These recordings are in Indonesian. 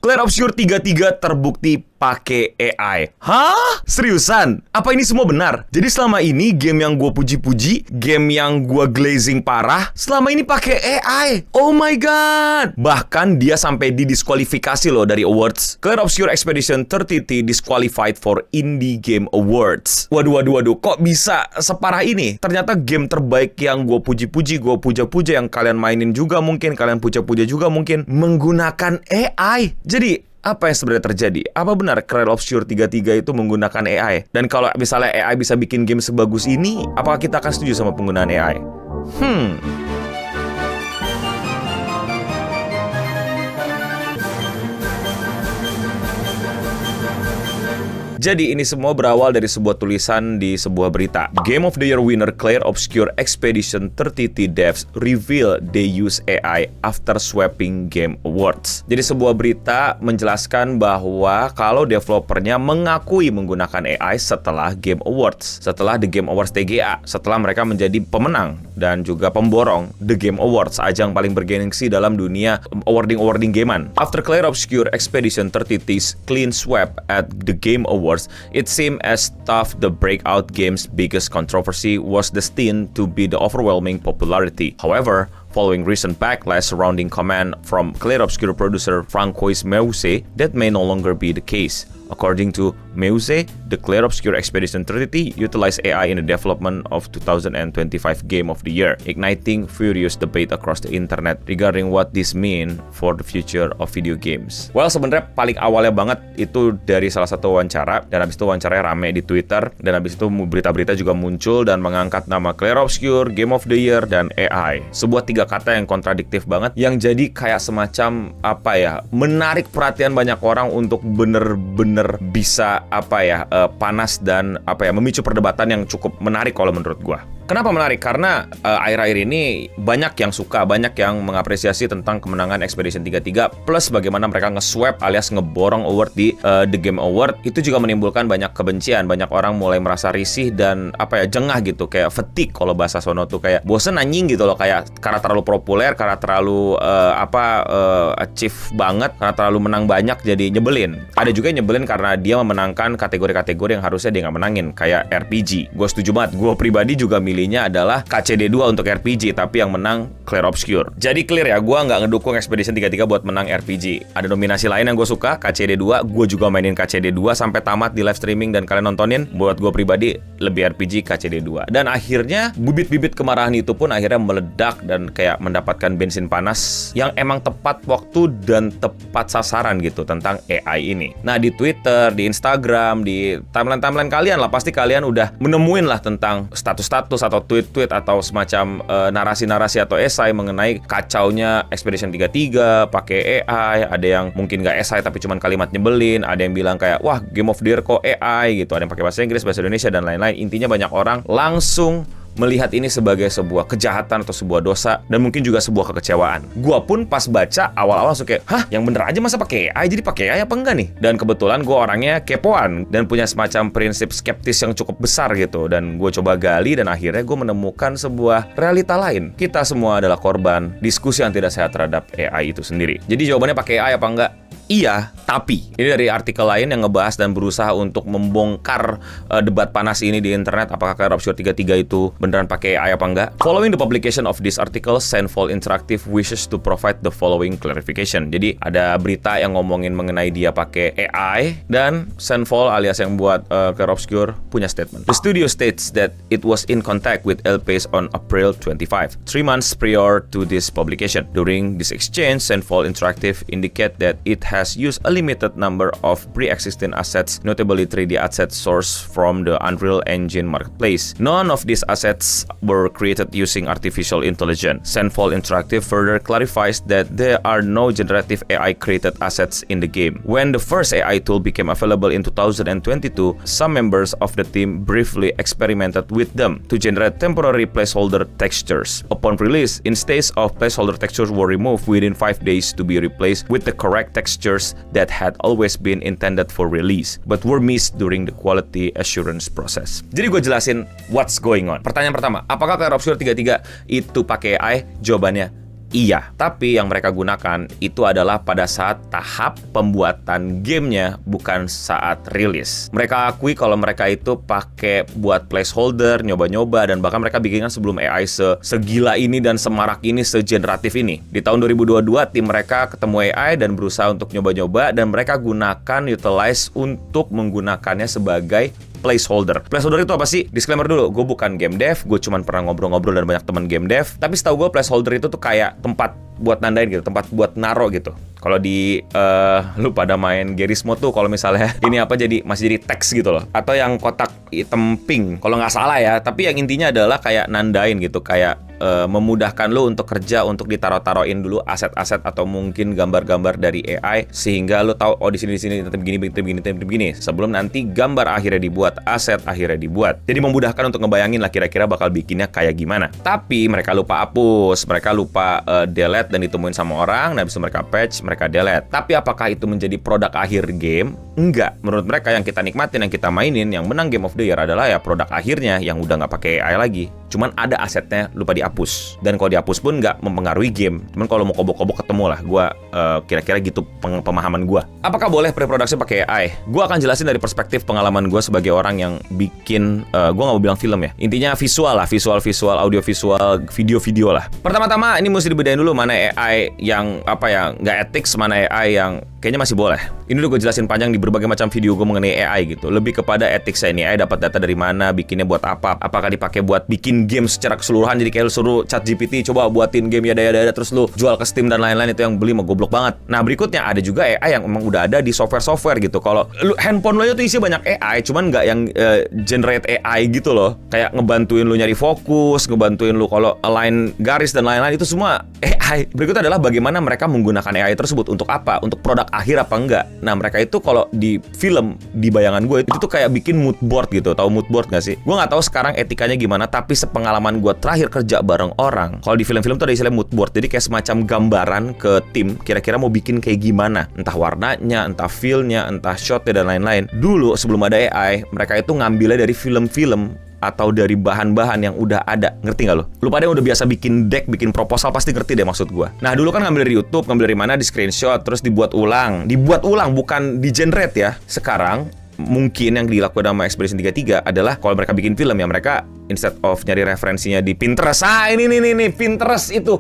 Clair Obscur 33 terbukti pakai AI. Hah? Seriusan? Apa ini semua benar? Jadi selama ini game yang gue puji-puji, game yang gue glazing parah, selama ini pakai AI. Oh my god! Bahkan dia sampai didiskualifikasi loh dari awards. Clair Obscur Expedition 33 disqualified for Indie Game Awards. Waduh. Kok bisa separah ini? Ternyata game terbaik yang gue puji-puji, gue puja-puja, yang kalian mainin juga mungkin, kalian puja-puja juga mungkin, menggunakan AI. Jadi, apa yang sebenarnya terjadi? Apa benar Clair Obscur 33 itu menggunakan AI? Dan kalau misalnya AI bisa bikin game sebagus ini, apakah kita akan setuju sama penggunaan AI? Jadi ini semua berawal dari sebuah tulisan di sebuah berita. Game of the Year winner Clair Obscur Expedition 33 devs reveal they use AI after swapping Game Awards. Jadi sebuah berita menjelaskan bahwa kalau developernya mengakui menggunakan AI setelah Game Awards, setelah The Game Awards TGA, setelah mereka menjadi pemenang dan juga pemborong The Game Awards, ajang paling bergengsi dalam dunia awarding gamean. After Clair Obscur Expedition 33's clean sweep at the Game Awards, it seemed as tough the breakout game's biggest controversy was destined to be the overwhelming popularity. However, following recent backlash surrounding comment from Clair Obscur producer Francois Meuse, that may no longer be the case. According to Meuse, the Clair Obscur Expedition 33 utilized AI in the development of 2025 Game of the Year, igniting furious debate across the internet regarding what this mean for the future of video games. Well, sebenarnya paling awalnya banget itu dari salah satu wawancara, dan habis itu wawancaranya rame di Twitter, dan habis itu berita-berita juga muncul dan mengangkat nama Clair Obscur, Game of the Year, dan AI. Sebuah tiga kata yang kontradiktif banget, yang jadi kayak semacam menarik perhatian banyak orang untuk bener-bener bisa panas dan memicu perdebatan yang cukup menarik kalau menurut gua. Kenapa menarik? Karena akhir-akhir ini banyak yang suka, banyak yang mengapresiasi tentang kemenangan Expedition 33, plus bagaimana mereka nge-swap alias ngeborong award di The Game Award. Itu juga menimbulkan banyak kebencian, banyak orang mulai merasa risih dan jengah gitu, kayak fatigue kalau bahasa sono tuh, kayak bosen anjing gitu loh, kayak karena terlalu populer, karena terlalu achieve banget, karena terlalu menang banyak jadi nyebelin. Ada juga yang nyebelin karena dia memenangkan kategori-kategori yang harusnya dia nggak menangin, kayak RPG. Gue setuju banget, gue pribadi juga milihnya adalah KCD2 untuk RPG, tapi yang menang Clair Obscur. Jadi clear ya, gue nggak ngedukung Expedition 33 buat menang RPG. Ada nominasi lain yang gue suka, KCD2, gue juga mainin KCD2 sampai tamat di live streaming dan kalian nontonin. Buat gue pribadi, lebih RPG KCD2. Dan akhirnya, bibit-bibit kemarahan itu pun akhirnya meledak dan kayak mendapatkan bensin panas yang emang tepat waktu dan tepat sasaran gitu tentang AI ini. Nah, di Twitter, di Instagram, di timeline kalian lah, pasti kalian udah menemuin lah tentang status-status atau tweet-tweet atau semacam narasi-narasi atau esai mengenai kacaunya Expedition 33 pakai AI. Ada yang mungkin nggak esai tapi cuman kalimat nyebelin, ada yang bilang kayak wah Game of the Year kok AI gitu, ada yang pakai bahasa Inggris, bahasa Indonesia dan lain-lain. Intinya banyak orang langsung melihat ini sebagai sebuah kejahatan atau sebuah dosa dan mungkin juga sebuah kekecewaan. Gua pun pas baca awal-awal langsung kayak, hah, yang bener aja masa pakai AI? Jadi pakai AI apa enggak nih? Dan kebetulan gua orangnya kepoan dan punya semacam prinsip skeptis yang cukup besar gitu. Dan gue coba gali dan akhirnya gue menemukan sebuah realita lain. Kita semua adalah korban diskusi yang tidak sehat terhadap AI itu sendiri. Jadi jawabannya pakai AI apa enggak? Iya, tapi ini dari artikel lain yang ngebahas dan berusaha untuk membongkar debat panas ini di internet. Apakah Clair Obscur 33 itu beneran pakai AI apa enggak? Following the publication of this article, Sandfall Interactive wishes to provide the following clarification. Jadi ada berita yang ngomongin mengenai dia pakai AI dan Sandfall alias yang buat Clair Obscur punya statement. The studio states that it was in contact with LPs on April 25, 3 months prior to this publication. During this exchange, Sandfall Interactive indicate that it has used a limited number of pre-existing assets, notably 3D assets sourced from the Unreal Engine marketplace. None of these assets were created using artificial intelligence. Sandfall Interactive further clarifies that there are no generative AI-created assets in the game. When the first AI tool became available in 2022, some members of the team briefly experimented with them to generate temporary placeholder textures. Upon release, instead of placeholder textures were removed within 5 days to be replaced with the correct texture that had always been intended for release, but were missed during the quality assurance process. Jadi gue jelasin what's going on. Pertanyaan pertama, apakah Clair Obscur 33 itu pakai AI? Jawabannya Iya, tapi yang mereka gunakan itu adalah pada saat tahap pembuatan gamenya, bukan saat rilis. Mereka akui kalau mereka itu pakai buat placeholder, nyoba-nyoba, dan bahkan mereka bikinkan sebelum AI segila ini dan semarak ini, segeneratif ini. Di tahun 2022, tim mereka ketemu AI dan berusaha untuk nyoba-nyoba, dan mereka gunakan utilize untuk menggunakannya sebagai placeholder. Placeholder itu apa sih? Disclaimer dulu, gue bukan game dev, gue cuma pernah ngobrol-ngobrol dan banyak teman game dev. Tapi setahu gue placeholder itu tuh kayak tempat buat nandain gitu, tempat buat naro gitu. Kalau di lu pada main Gerismo tuh, kalau misalnya ini apa jadi masih jadi teks gitu loh, atau yang kotak hitam pink kalau nggak salah ya. Tapi yang intinya adalah kayak nandain gitu, kayak memudahkan lu untuk kerja, untuk ditaro-taroin dulu aset-aset atau mungkin gambar-gambar dari AI, sehingga lu tahu oh di sini begini sebelum nanti gambar akhirnya dibuat, aset akhirnya dibuat. Jadi memudahkan untuk ngebayangin lah kira-kira bakal bikinnya kayak gimana. Tapi mereka lupa hapus, mereka lupa delete dan ditemuin sama orang, nah bisa mereka patch, mereka delete. Tapi apakah itu menjadi produk akhir game? Enggak. Menurut mereka yang kita nikmatin, yang kita mainin, yang menang Game of the Year adalah ya produk akhirnya yang udah nggak pakai AI lagi. Cuman ada asetnya lupa dihapus. Dan kalau dihapus pun nggak mempengaruhi game. Cuman kalau mau kobok-kobok ketemu lah. Gue kira-kira gitu pemahaman gue. Apakah boleh pre-production pakai AI? Gue akan jelasin dari perspektif pengalaman gue sebagai orang yang bikin, gue nggak mau bilang film ya. Intinya visual lah, visual, audio-visual, video-video lah. Pertama-tama ini mesti dibedain dulu mana AI yang nggak ethics, mana AI yang kayaknya masih boleh. Ini udah gue jelasin panjang di berbagai macam video gue mengenai AI gitu. Lebih kepada etiknya ini, AI dapat data dari mana, bikinnya buat apa, apakah dipakai buat bikin game secara keseluruhan, jadi kayak lu suruh ChatGPT coba buatin game ya terus lu jual ke Steam dan lain-lain, itu yang beli mah goblok banget. Nah berikutnya ada juga AI yang memang udah ada di software gitu. Kalau lu handphone lo itu isi banyak AI, cuman nggak yang generate AI gitu loh, kayak ngebantuin lu nyari fokus, ngebantuin lu kalau align garis dan lain-lain, itu semua AI. Berikutnya adalah bagaimana mereka menggunakan AI tersebut untuk apa, untuk produk akhir apa enggak. Nah mereka itu kalau di film, di bayangan gue itu tuh kayak bikin mood board gitu. Tahu mood board gak sih? Gue nggak tahu sekarang etikanya gimana, tapi sepengalaman gue terakhir kerja bareng orang, kalau di film-film tuh ada istilah mood board. Jadi kayak semacam gambaran ke tim, kira-kira mau bikin kayak gimana, entah warnanya, entah feel-nya, entah shot-nya dan lain-lain. Dulu sebelum ada AI, mereka itu ngambilnya dari film-film atau dari bahan-bahan yang udah ada. Ngerti nggak lo? Lu pada yang udah biasa bikin deck, bikin proposal pasti ngerti deh maksud gua. Nah dulu kan ngambil dari YouTube, ngambil dari mana, di screenshot, terus dibuat ulang, bukan di generate ya. Sekarang mungkin yang dilakukan sama Expedition 33 adalah kalau mereka bikin film ya, mereka instead of nyari referensinya di Pinterest, ini Pinterest itu.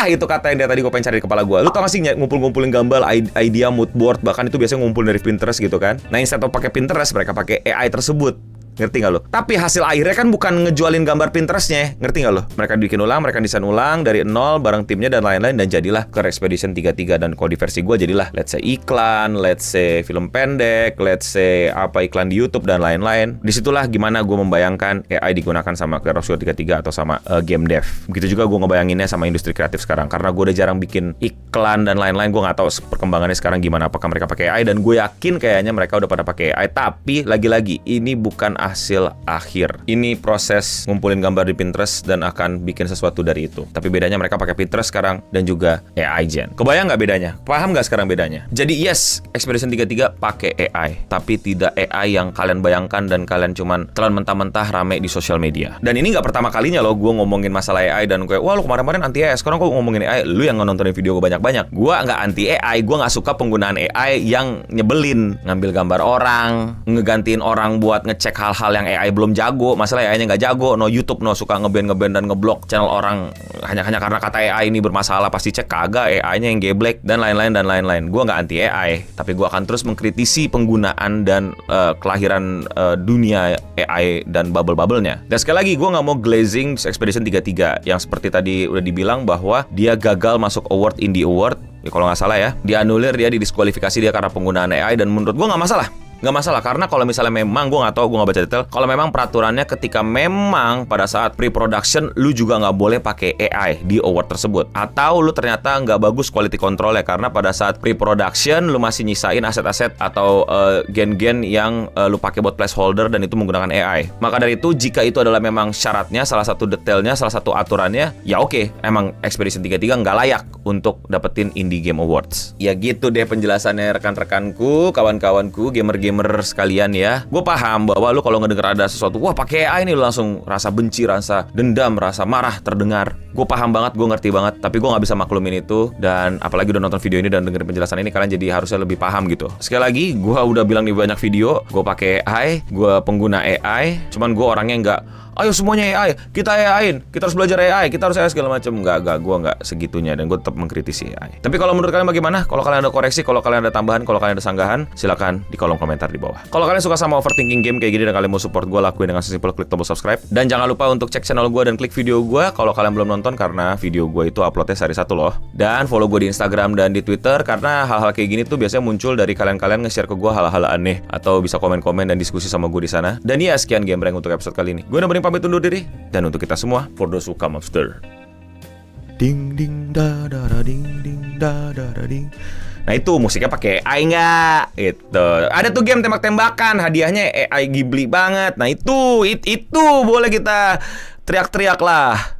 Itu kata yang dari tadi gue pengen cari di kepala gue. Lu tau gak sih ngumpul-ngumpulin gambar, idea, mood board, bahkan itu biasanya ngumpul dari Pinterest gitu kan. Nah instead of pakai Pinterest, mereka pakai AI tersebut. Ngerti gak lo? Tapi hasil akhirnya kan bukan ngejualin gambar Pinterestnya. Ngerti gak lo? Mereka bikin ulang, mereka desain ulang dari nol bareng timnya dan lain-lain, dan jadilah ke Expedition 33. Dan kalau di versi gue jadilah let's say iklan, let's say film pendek, let's say iklan di YouTube dan lain-lain. Disitulah gimana gue membayangkan AI digunakan sama Clair Obscur 33 atau sama game dev. Begitu juga gue ngebayanginnya sama industri kreatif sekarang, karena gue udah jarang bikin iklan dan lain-lain. Gue gak tahu perkembangannya sekarang gimana, apakah mereka pakai AI, dan gue yakin kayaknya mereka udah pada pakai AI. Tapi lagi-lagi ini bukan hasil akhir. Ini proses ngumpulin gambar di Pinterest dan akan bikin sesuatu dari itu. Tapi bedanya mereka pakai Pinterest sekarang dan juga AI Gen. Kebayang nggak bedanya? Paham nggak sekarang bedanya? Jadi yes, Expedition 33 pakai AI, tapi tidak AI yang kalian bayangkan dan kalian cuman telan mentah-mentah rame di sosial media. Dan ini nggak pertama kalinya loh gue ngomongin masalah AI dan gue, wah lu kemarin-kemarin anti AI, sekarang gue ngomongin AI, lu yang nontonin video gue banyak-banyak. Gue nggak anti AI, gue nggak suka penggunaan AI yang nyebelin, ngambil gambar orang, ngegantiin orang buat ngecek hal-hal yang AI belum jago. Masalah AI-nya nggak jago, YouTube suka nge-ban dan ngeblok channel orang hanya karena kata AI ini bermasalah. Pasti cek kagak, AI-nya yang geblek dan lain-lain. Gue nggak anti AI, tapi gue akan terus mengkritisi penggunaan dan kelahiran dunia AI dan bubble-bubble-nya. Dan sekali lagi gue nggak mau glazing Expedition 33 yang seperti tadi udah dibilang bahwa dia gagal masuk award Indie Award. Ya, kalau nggak salah ya, dianulir, dia didiskualifikasi dia karena penggunaan AI, dan menurut gue nggak masalah. Nggak masalah, karena kalau misalnya memang, gue nggak tahu, gue nggak baca detail, kalau memang peraturannya ketika memang pada saat pre-production lu juga nggak boleh pakai AI di award tersebut, atau lu ternyata nggak bagus quality control-nya karena pada saat pre-production lu masih nyisain aset-aset atau gen-gen yang lu pakai buat placeholder dan itu menggunakan AI. Maka dari itu, jika itu adalah memang syaratnya, salah satu detailnya, salah satu aturannya, ya oke, emang Expedition 33 nggak layak untuk dapetin Indie Game Awards. Ya gitu deh penjelasannya rekan-rekanku, kawan-kawanku, gamer gamer sekalian ya. Gue paham bahwa lu kalau ngedenger ada sesuatu, wah pakai AI nih, lu langsung rasa benci, rasa dendam, rasa marah terdengar. Gue paham banget, gue ngerti banget, tapi gue nggak bisa maklumin itu. Dan apalagi udah nonton video ini dan dengerin penjelasan ini, kalian jadi harusnya lebih paham gitu. Sekali lagi, gue udah bilang di banyak video, gue pakai AI, gue pengguna AI. Cuman gue orangnya nggak, ayo semuanya AI, kita AI-in, kita harus belajar AI, kita harus AI segala macam. Enggak, gue nggak segitunya, dan gue tetap mengkritisi AI. Tapi kalau menurut kalian bagaimana? Kalau kalian ada koreksi, kalau kalian ada tambahan, kalau kalian ada sanggahan, silakan di kolom komentar di bawah. Kalau kalian suka sama overthinking game kayak gini dan kalian mau support gue, lakuin dengan sesimpel klik tombol subscribe. Dan jangan lupa untuk cek channel gue dan klik video gue kalau kalian belum nonton, karena video gue itu uploadnya sehari satu loh. Dan follow gue di Instagram dan di Twitter, karena hal-hal kayak gini tuh biasanya muncul dari kalian-kalian nge-share ke gue hal-hal aneh, atau bisa komen-komen dan diskusi sama gue di sana. Dan ya, sekian Gamereng untuk episode kali ini. Gue udah pamit undur diri. Dan untuk kita semua, for those who come after, ding ding da da da ding ding da da da ding. Nah itu musiknya pakai AI nggak? Itu ada tuh game tembak-tembakan, hadiahnya AI Ghibli banget. Nah itu boleh kita teriak-teriak lah.